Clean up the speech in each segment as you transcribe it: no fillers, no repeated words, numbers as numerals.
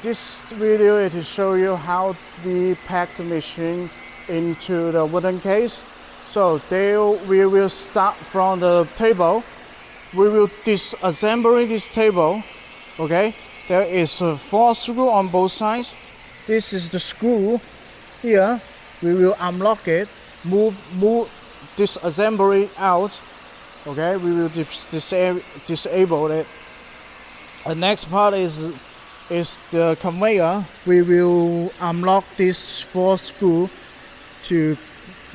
This video is to show you how we pack the machine into the wooden case. So we will start from the table. We will disassemble this table. Okay, there is 4 screws on both sides. This is the screw here. We will unlock it, move this assembly out. Okay, we will disable it. The next part is the conveyor. We will unlock this 4 screw to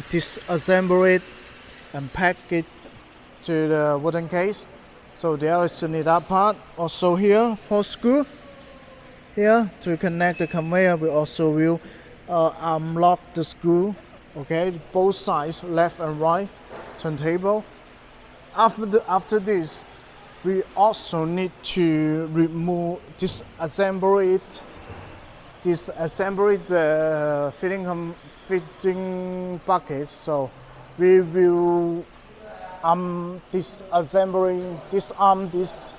disassemble it and pack it to the wooden case. So there is that part. Also here, 4 screw here to connect the conveyor. We also will unlock the screw. Okay, both sides, left and right turntable. After this, we also need to disassemble the fitting buckets. So we will disarm this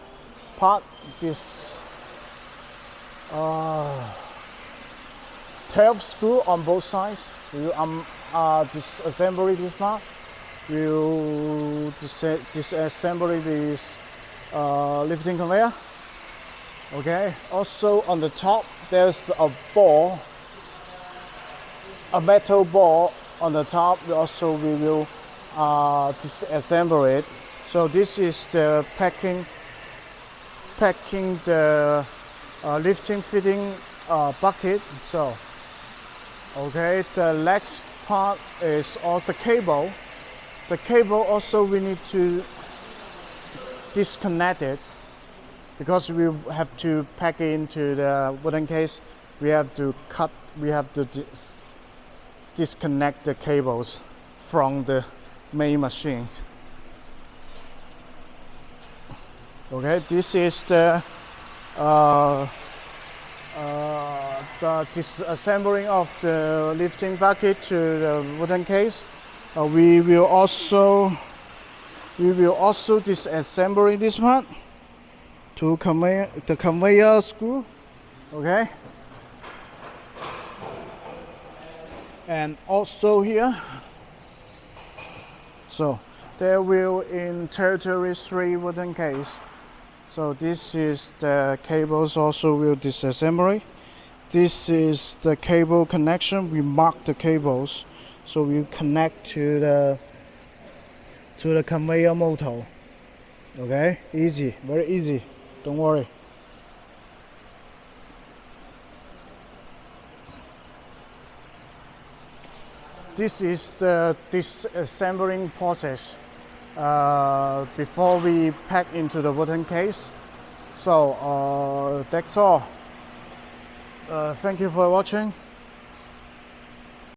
part, this 12 screw on both sides. We will disassemble this part. We will disassemble this lifting conveyor. Okay. Also on the top, there's a ball, a metal ball on the top. We will disassemble it. So this is the packing the lifting fitting bucket. So okay, the next part is all the cable. The cable also we need to disconnect it because we have to pack it into the wooden case. We have to disconnect the cables from the main machine. Okay, this is the disassembling of the lifting bucket to the wooden case. We will also disassemble this part to the conveyor screw. Okay, and also here. So there will in territory 3 wooden case. So this is the cables also will disassemble. This is the cable connection. We mark the cables, so we connect to the conveyor motor. Okay, easy, very easy. Don't worry. This is the disassembling process before we pack into the wooden case. So that's all. Thank you for watching.